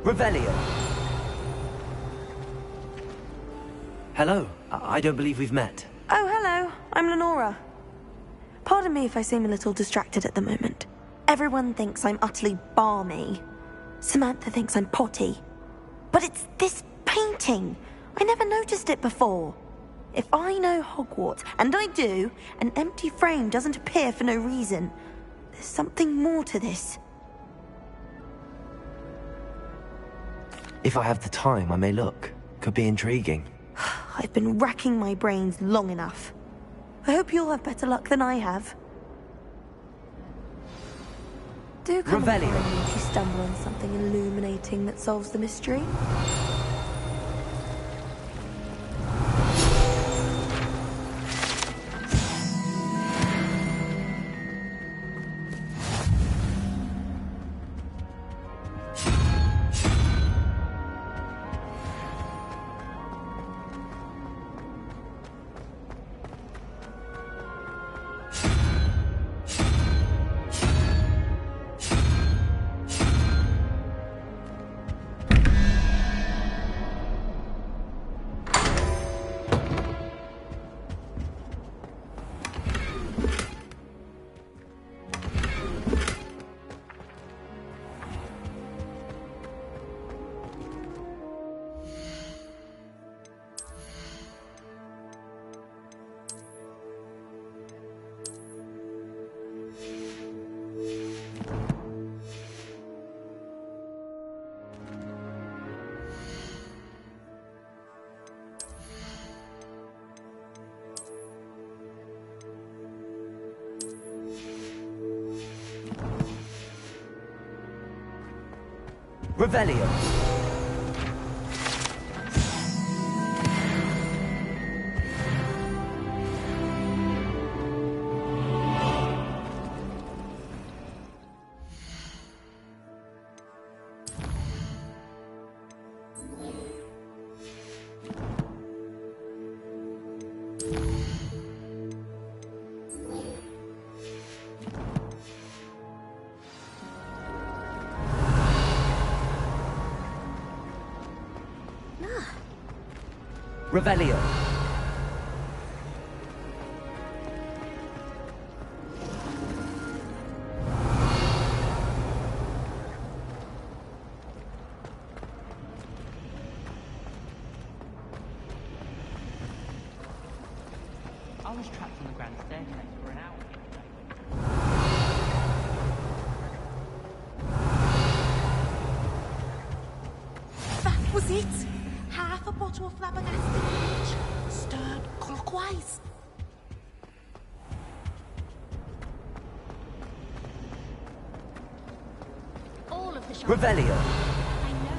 Revelio. Hello. I don't believe we've met. Oh, hello. I'm Lenora. Pardon me if I seem a little distracted at the moment. Everyone thinks I'm utterly balmy. Samantha thinks I'm potty. But it's this painting. I never noticed it before. If I know Hogwarts, and I do, an empty frame doesn't appear for no reason. There's something more to this. If I have the time, I may look. Could be intriguing. I've been racking my brains long enough. I hope you'll have better luck than I have. Do come and find me if you stumble on something illuminating that solves the mystery. Revelio. Revelio. I was trapped on the grand staircase for an hour. That was it! Half a bottle of flabbergasted bleach, stirred clockwise. All of the shots. Revelio. I know.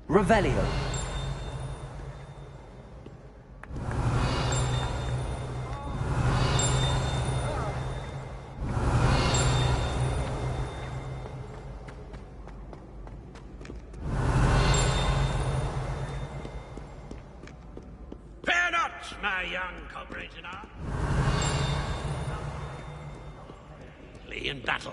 Revelio. Fear not, my young comrades in arms. Flee in battle.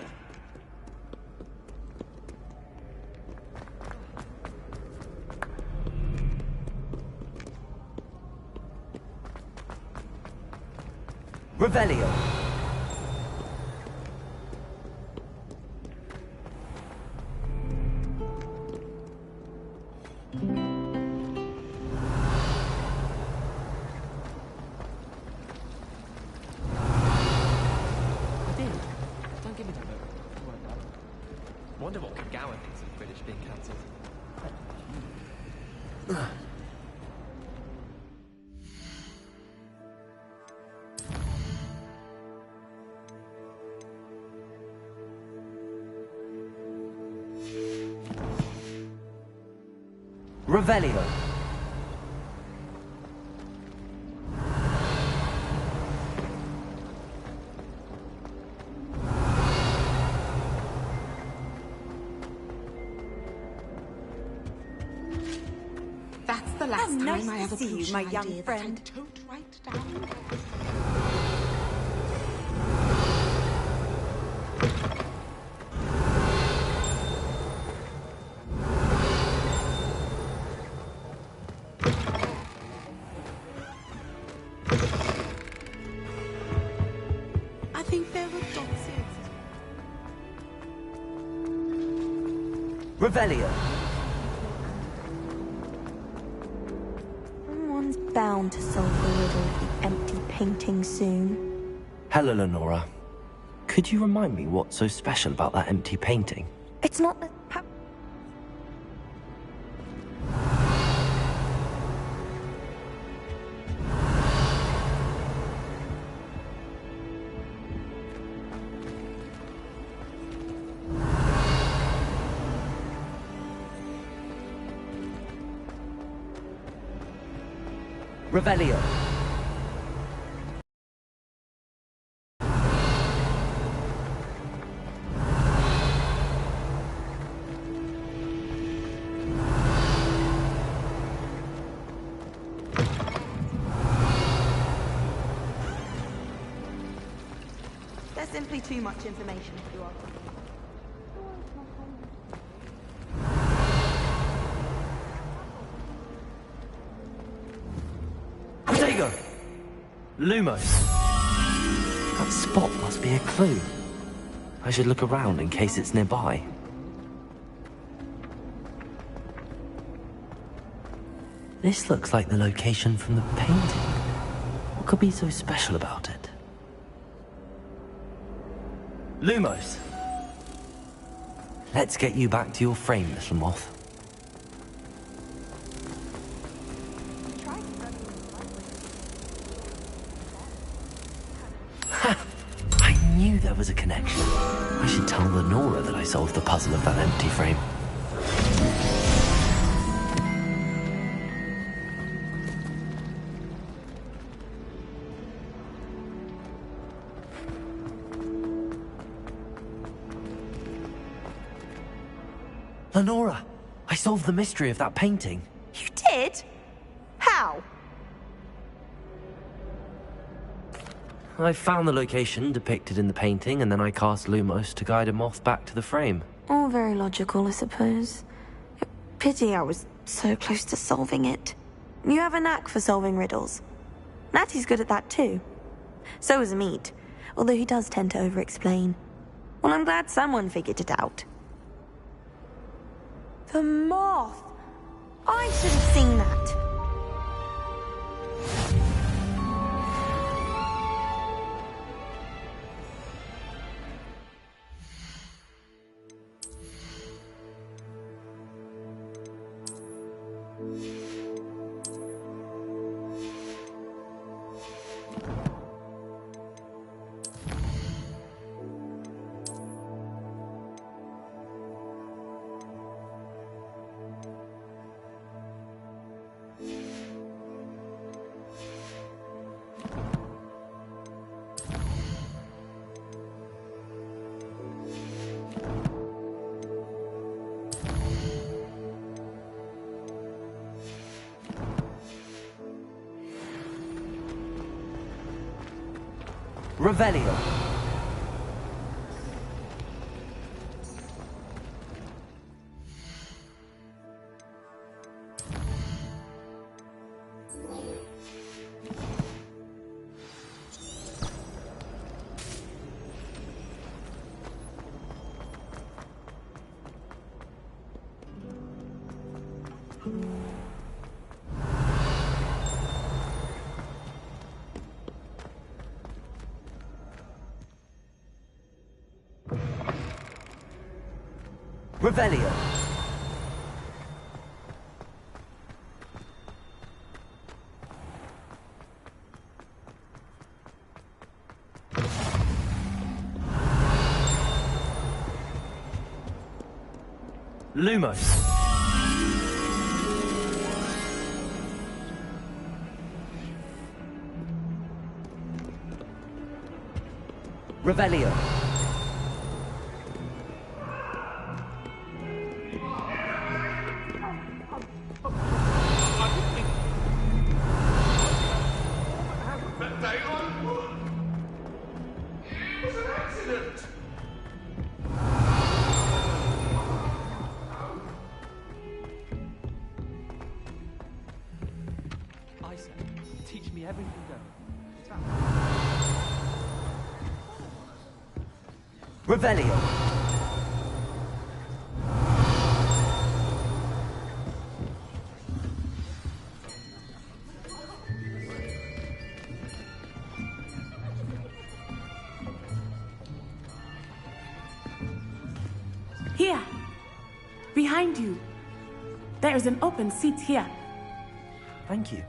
Revelio. Don't give me that look. Wonder what Kagawa thinks of British being cancelled. Revelio. That's the last Oh, nice time I to have a see you, potion my young idea friend. that I don't write down. I think there were doxes. Revelio. Someone's bound to solve the riddle of the empty painting soon. Hello, Lenora. Could you remind me what's so special about that empty painting? It's not the... Revelio. There's simply too much information for you all. Protego! Lumos. That spot must be a clue. I should look around in case it's nearby. This looks like the location from the painting. What could be so special about it? Lumos! Let's get you back to your frame, little moth. I knew there was a connection. I should tell Lenora that I solved the puzzle of that empty frame. Lenora, I solved the mystery of that painting. You did? How? I found the location depicted in the painting, and then I cast Lumos to guide a moth back to the frame. All very logical, I suppose. Pity I was so close to solving it. You have a knack for solving riddles. Natty's good at that too. So is Amit, although he does tend to over-explain. Well, I'm glad someone figured it out. The moth! I should have seen that. Revelio. Revelio. Lumos. Revelio. Isa, teach me everything you know. Revelio. Here. Behind you. There is an open seat here. Thank you.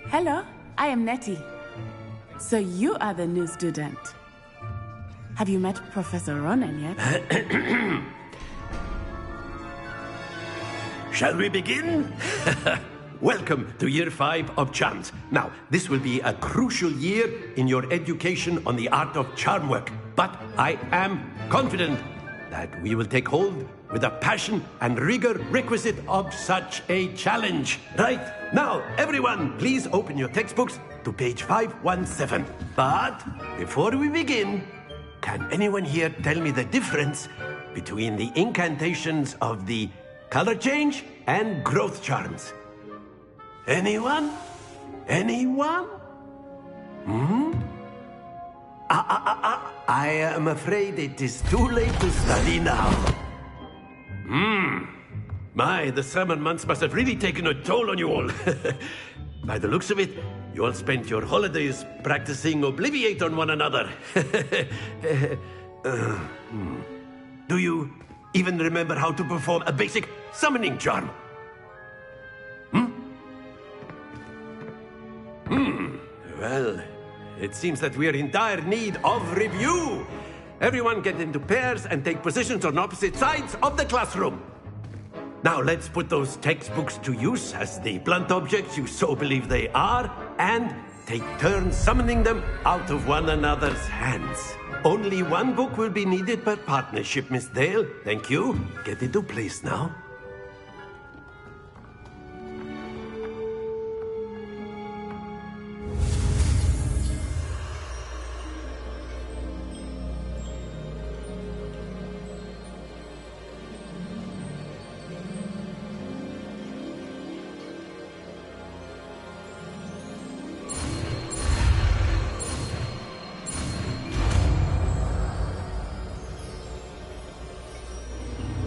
Hello, I am Nettie. So you are the new student. Have you met Professor Ronan yet? Shall we begin? Welcome to Year 5 of Charms. Now, this will be a crucial year in your education on the art of charm work. But I am confident that we will take hold with the passion and rigor requisite of such a challenge. Right, now, everyone, please open your textbooks to page 517. But before we begin, can anyone here tell me the difference between the incantations of the color change and growth charms? Anyone? Anyone? I am afraid it is too late to study now. My, the summer months must have really taken a toll on you all. By the looks of it, you all spent your holidays practicing Obliviate on one another. Do you even remember how to perform a basic summoning charm? Well, it seems that we are in dire need of review. Everyone get into pairs and take positions on opposite sides of the classroom. Now let's put those textbooks to use as the blunt objects you so believe they are, and take turns summoning them out of one another's hands. Only one book will be needed per partnership, Miss Dale. Thank you. Get into place now.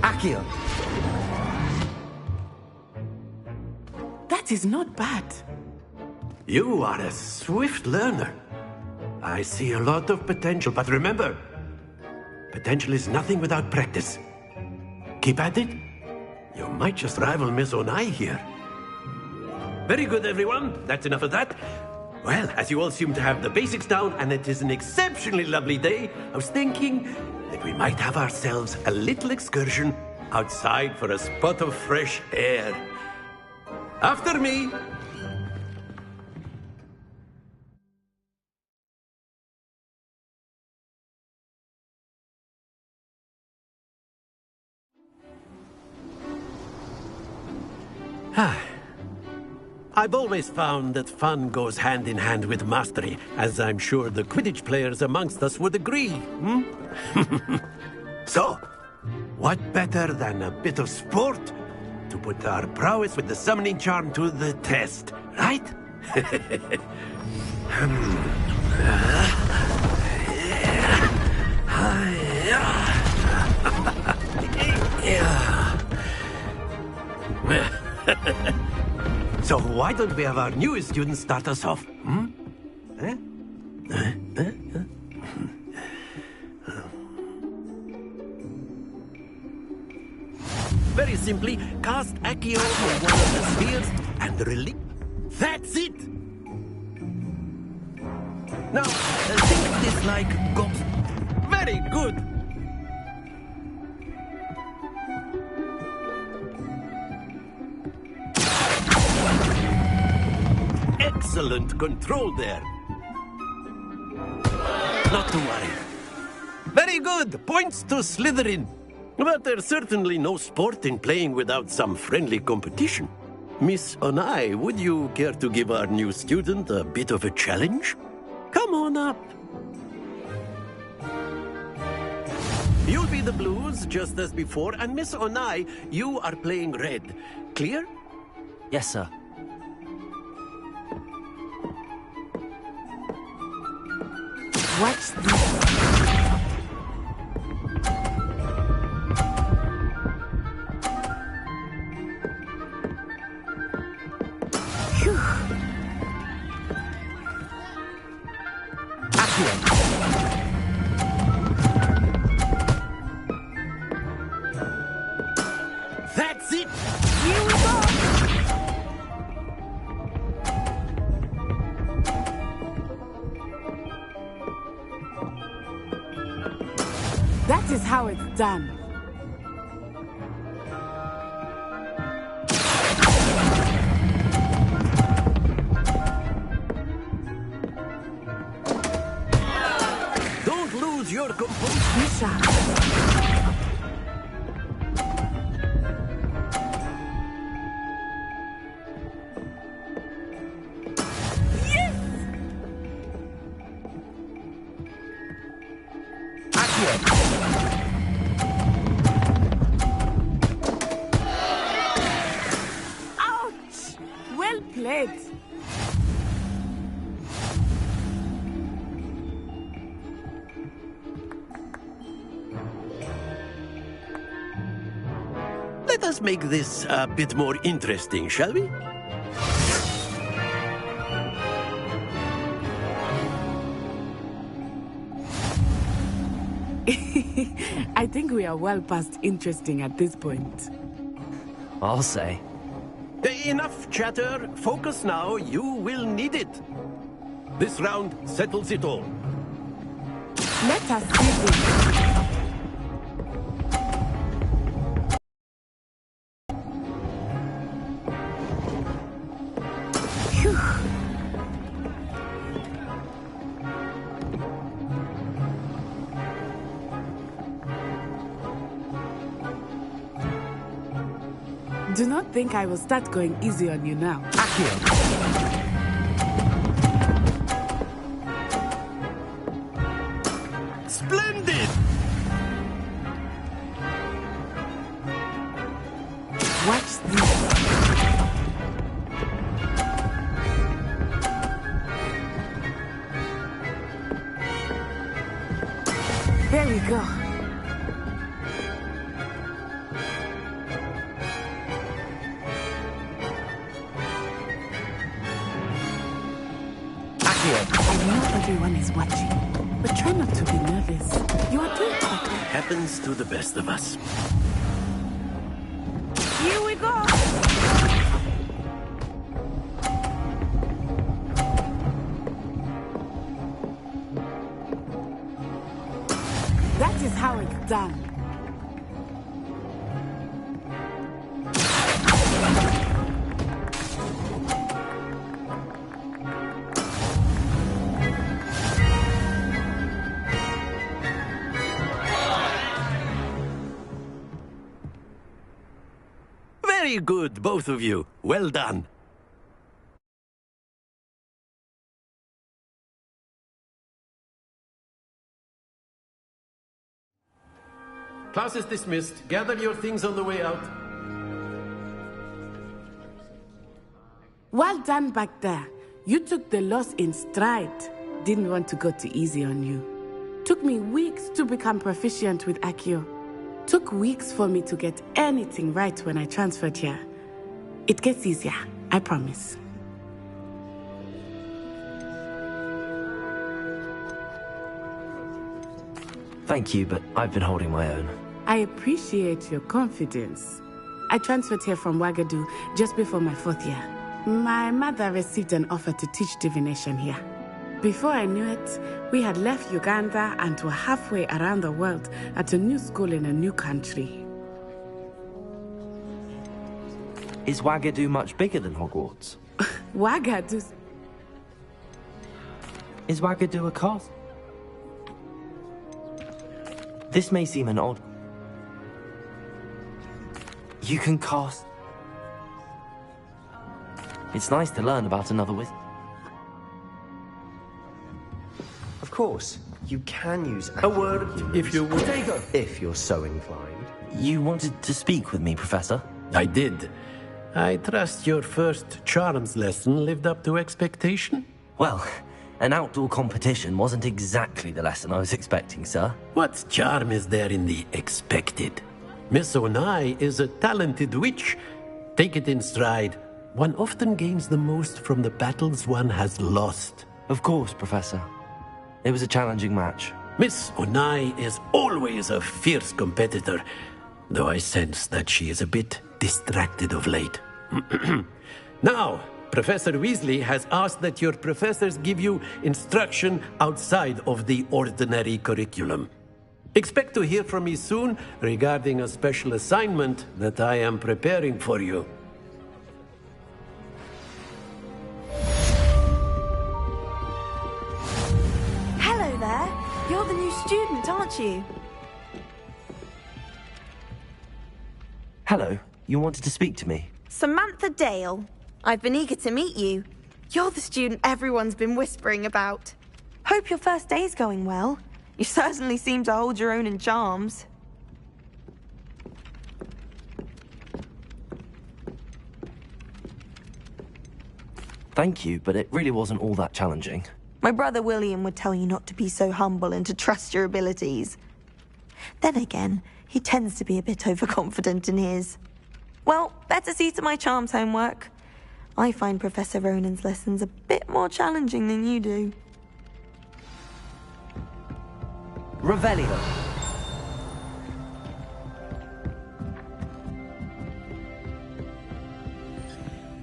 Accio. That is not bad. You are a swift learner. I see a lot of potential, but remember, potential is nothing without practice. Keep at it. You might just rival Miss Onai here. Very good, everyone. That's enough of that. Well, as you all seem to have the basics down, and it is an exceptionally lovely day, I was thinking that we might have ourselves a little excursion outside for a spot of fresh air. After me. I've always found that fun goes hand in hand with mastery, as I'm sure the Quidditch players amongst us would agree. So, what better than a bit of sport to put our prowess with the summoning charm to the test, right? So why don't we have our newest student start us off? Very simply, cast Accio on one of the spheres and release. That's it! Now, think of this like ghost. Very good! Excellent control there. Not to worry. Very good. Points to Slytherin. But there's certainly no sport in playing without some friendly competition. Miss Onai, would you care to give our new student a bit of a challenge? Come on up. You'll be the blues, just as before, and Miss Onai, you are playing red. Clear? Yes, sir. Watch this. That's it! Here we go. That is how it's done. Don't lose your composure. Misha. Ouch! Well played. Let us make this a bit more interesting, shall we? I think we are well past interesting at this point. I'll say. Enough chatter. Focus now. You will need it. This round settles it all. Let us see this. Phew. Do not think I will start going easy on you now. Splendid! Watch this. There we go. I know everyone is watching, but try not to be nervous. You are doing okay. Happens to the best of us. Here we go. That is how it's done. Very good, both of you. Well done. Class is dismissed. Gather your things on the way out. Well done back there. You took the loss in stride. Didn't want to go too easy on you. Took me weeks to become proficient with Accio. Took weeks for me to get anything right when I transferred here. It gets easier, I promise. Thank you, but I've been holding my own. I appreciate your confidence. I transferred here from Wagadu just before my 4th year. My mother received an offer to teach divination here. Before I knew it, we had left Uganda and were halfway around the world at a new school in a new country. Is Wagadu much bigger than Hogwarts? Wagadu? Is Wagadu a castle? This may seem an odd... You can cast... It's nice to learn about another wizard. Of course, you can use a word If you would. if you're so inclined. You wanted to speak with me, Professor? I did. I trust your first charms lesson lived up to expectation? Well, an outdoor competition wasn't exactly the lesson I was expecting, sir. What charm is there in the expected? Miss Onai is a talented witch. Take it in stride. One often gains the most from the battles one has lost. Of course, Professor. It was a challenging match. Miss Onai is always a fierce competitor, though I sense that she is a bit distracted of late. Now, Professor Weasley has asked that your professors give you instruction outside of the ordinary curriculum. Expect to hear from me soon regarding a special assignment that I am preparing for you. Hello there. You're the new student, aren't you? Hello, you wanted to speak to me? Samantha Dale. I've been eager to meet you. You're the student everyone's been whispering about. Hope your first day's going well. You certainly seem to hold your own in charms. Thank you, but it really wasn't all that challenging. My brother William would tell you not to be so humble and to trust your abilities. Then again, he tends to be a bit overconfident in his. Well, better see to my charms homework. I find Professor Ronan's lessons a bit more challenging than you do. Revelio.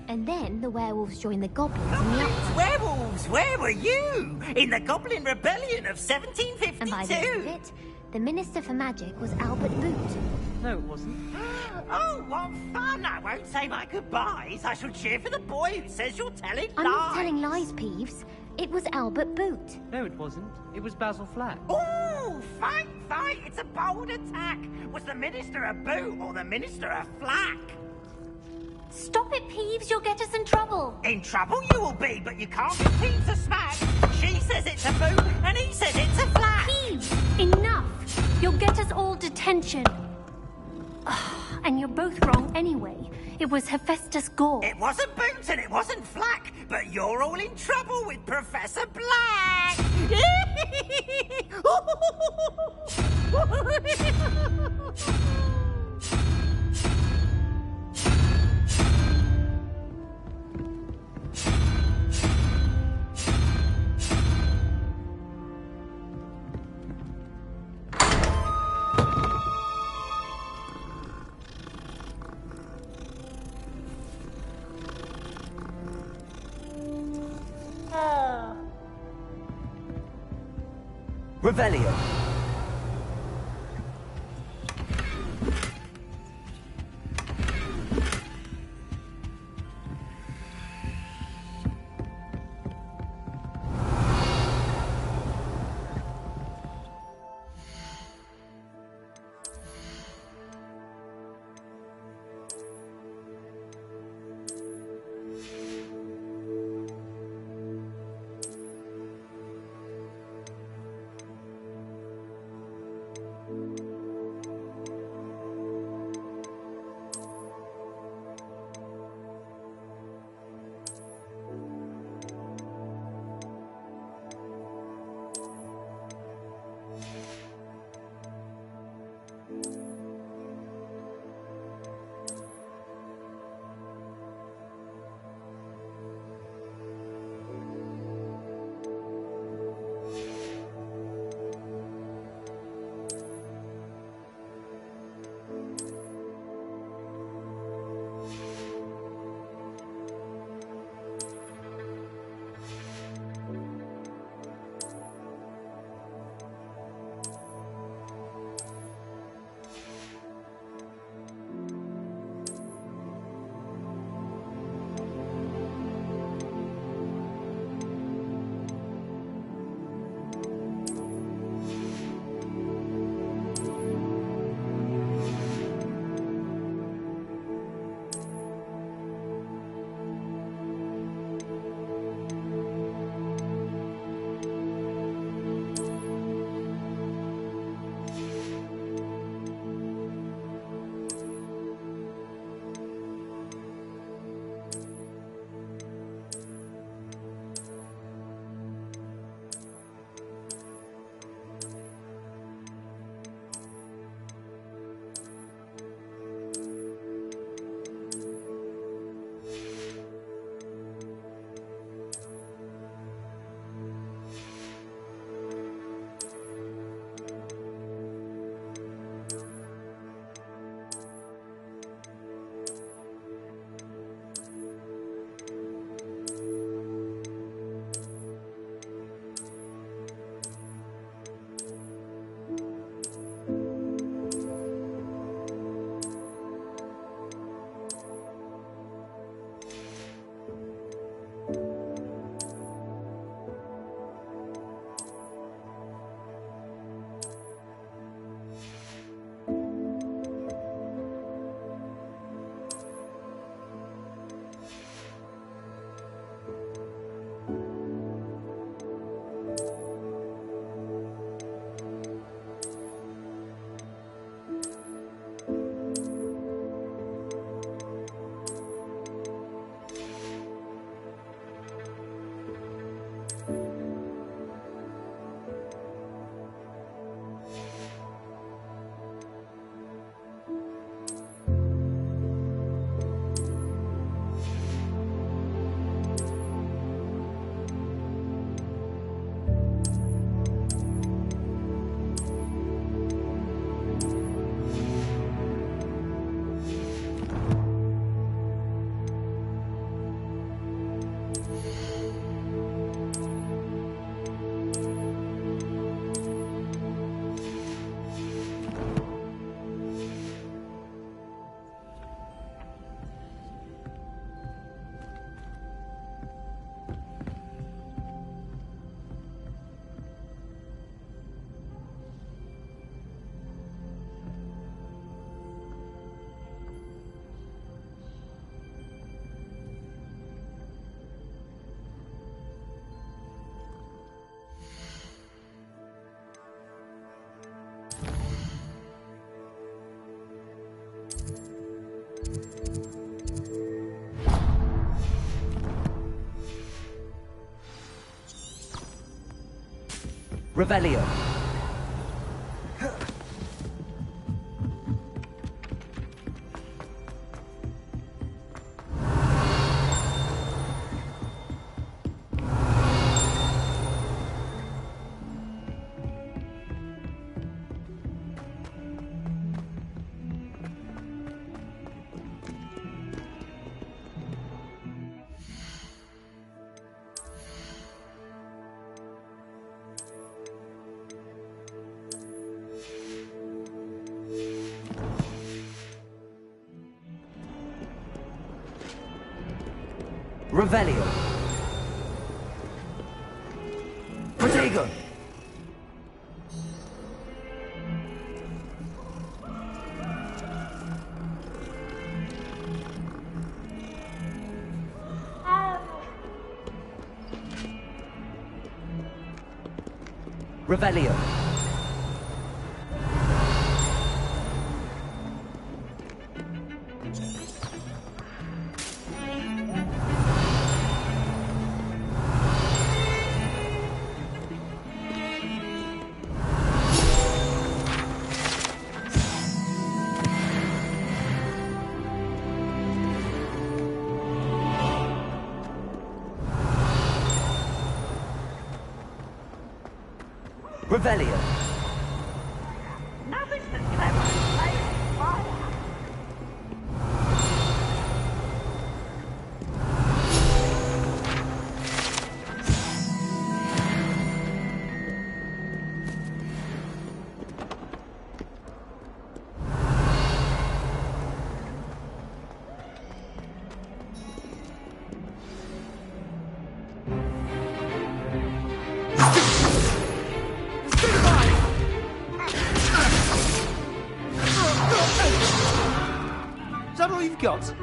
And then the werewolves joined the goblins in the uprising. Werewolves, where were you? In the Goblin Rebellion of 1752? And by the end of it, the Minister for Magic was Albert Boot. No, it wasn't. Oh, what fun! I won't say my goodbyes. I shall cheer for the boy who says you're telling lies. I'm not telling lies, Peeves. It was Albert Boot. No, it wasn't. It was Basil Flack. Oh, fight, fight! It's a bold attack. Was the Minister a boot or the Minister a flack? Stop it, Peeves. You'll get us in trouble. In trouble you will be, but you can't get Peeves to smack. She says it's a boot, and he says it's a flack. Peeves, enough. You'll get us all detention. And you're both wrong anyway. It was Hephaestus Gore. It wasn't boot and it wasn't flack, but you're all in trouble with Professor Black. Revelio. Revelio. Revelio. Protego. Revelio. Revelio. Nothing's as clever as playing fire. Is that all you've got?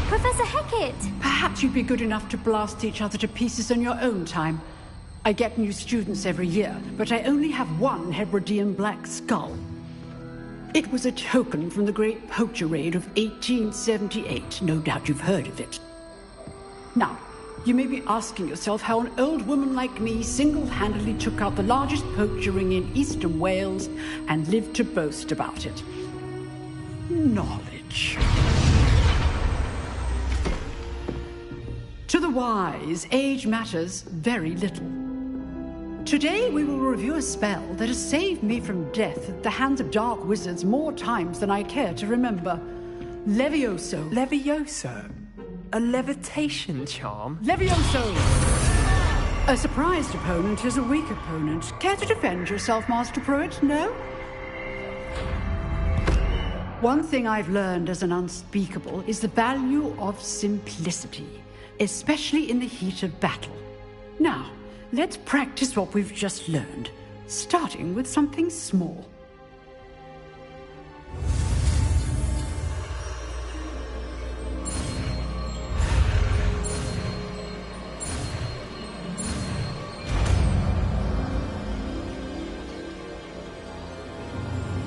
Professor Hecat! Perhaps you'd be good enough to blast each other to pieces on your own time. I get new students every year, but I only have one Hebridean black skull. It was a token from the Great Poacher Raid of 1878. No doubt you've heard of it. Now, you may be asking yourself how an old woman like me single-handedly took out the largest poacher ring in eastern Wales and lived to boast about it. Knowledge. To the wise, age matters very little. Today we will review a spell that has saved me from death at the hands of dark wizards more times than I care to remember. Levioso. Levioso? A levitation charm? Levioso! A surprised opponent is a weak opponent. Care to defend yourself, Master Pruitt? No? One thing I've learned as an unspeakable is the value of simplicity, especially in the heat of battle. Now, let's practice what we've just learned, starting with something small.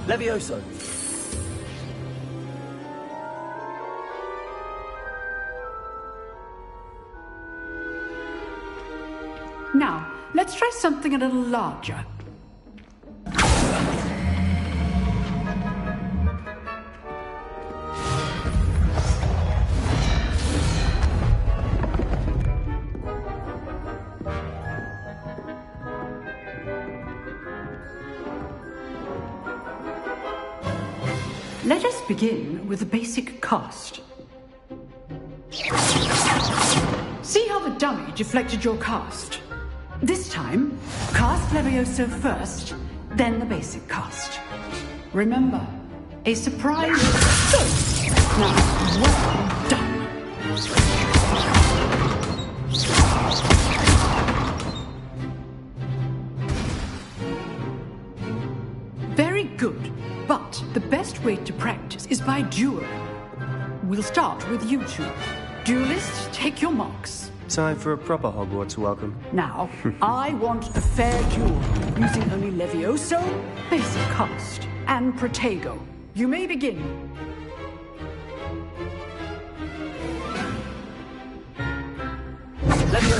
Levioso. Now, let's try something a little larger. Let us begin with the basic cast. See how the dummy deflected your cast? This time, cast Levioso first, then the basic cast. Remember, a surprise. Now, well done. Very good, but the best way to practice is by dueling. We'll start with you two. Duelists, take your marks. Time for a proper Hogwarts welcome. Now, I want a fair duel, using only Levioso, basic cast, and Protego. You may begin.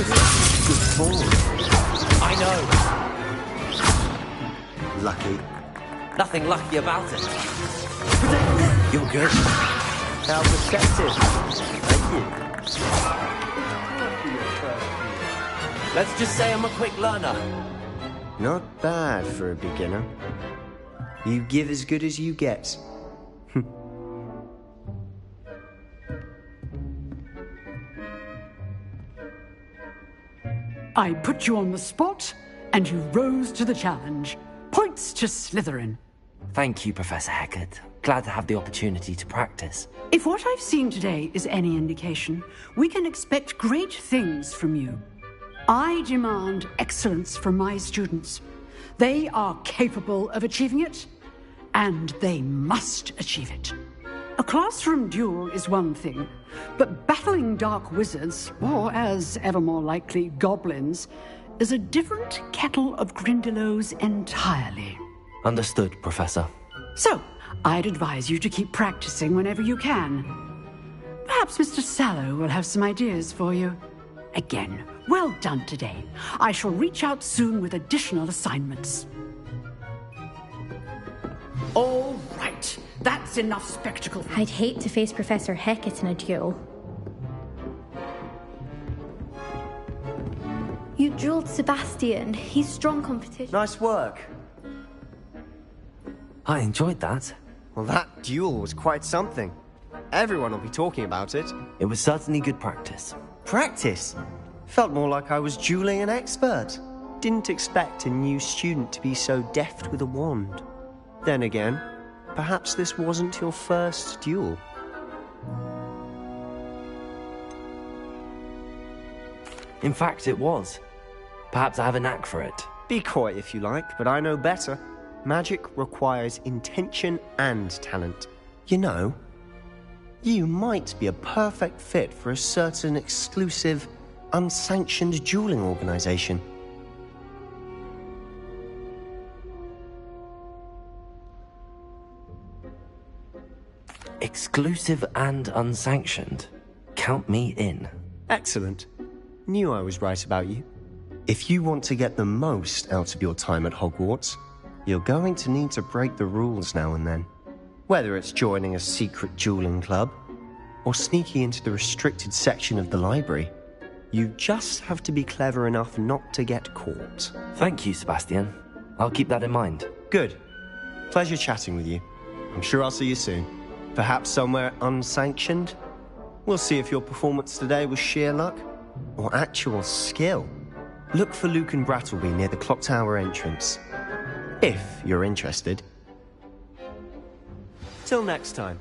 Good form. I know. Lucky. Nothing lucky about it. You're good. How perceptive. Thank you. Let's just say I'm a quick learner. Not bad for a beginner. You give as good as you get. I put you on the spot, and you rose to the challenge. Points to Slytherin. Thank you, Professor Hecat. Glad to have the opportunity to practice. If what I've seen today is any indication, we can expect great things from you. I demand excellence from my students. They are capable of achieving it, and they must achieve it. A classroom duel is one thing, but battling dark wizards, or as ever more likely, goblins, is a different kettle of Grindylows entirely. Understood, Professor. So, I'd advise you to keep practicing whenever you can. Perhaps Mr. Sallow will have some ideas for you. Again, well done today. I shall reach out soon with additional assignments. All right, that's enough spectacle. I'd hate to face Professor Hecat in a duel. You drilled Sebastian. He's strong competition. Nice work. I enjoyed that. Well, that duel was quite something. Everyone will be talking about it. It was certainly good practice. Practice? Felt more like I was dueling an expert. Didn't expect a new student to be so deft with a wand. Then again, perhaps this wasn't your first duel. In fact, it was. Perhaps I have a knack for it. Be coy if you like, but I know better. Magic requires intention and talent. You know, you might be a perfect fit for a certain exclusive, unsanctioned dueling organization. Exclusive and unsanctioned. Count me in. Excellent. Knew I was right about you. If you want to get the most out of your time at Hogwarts, you're going to need to break the rules now and then. Whether it's joining a secret dueling club, or sneaking into the restricted section of the library, you just have to be clever enough not to get caught. Thank you, Sebastian. I'll keep that in mind. Good. Pleasure chatting with you. I'm sure I'll see you soon. Perhaps somewhere unsanctioned? We'll see if your performance today was sheer luck, or actual skill. Look for Luke and Brattleby near the clock tower entrance. If you're interested. Till next time.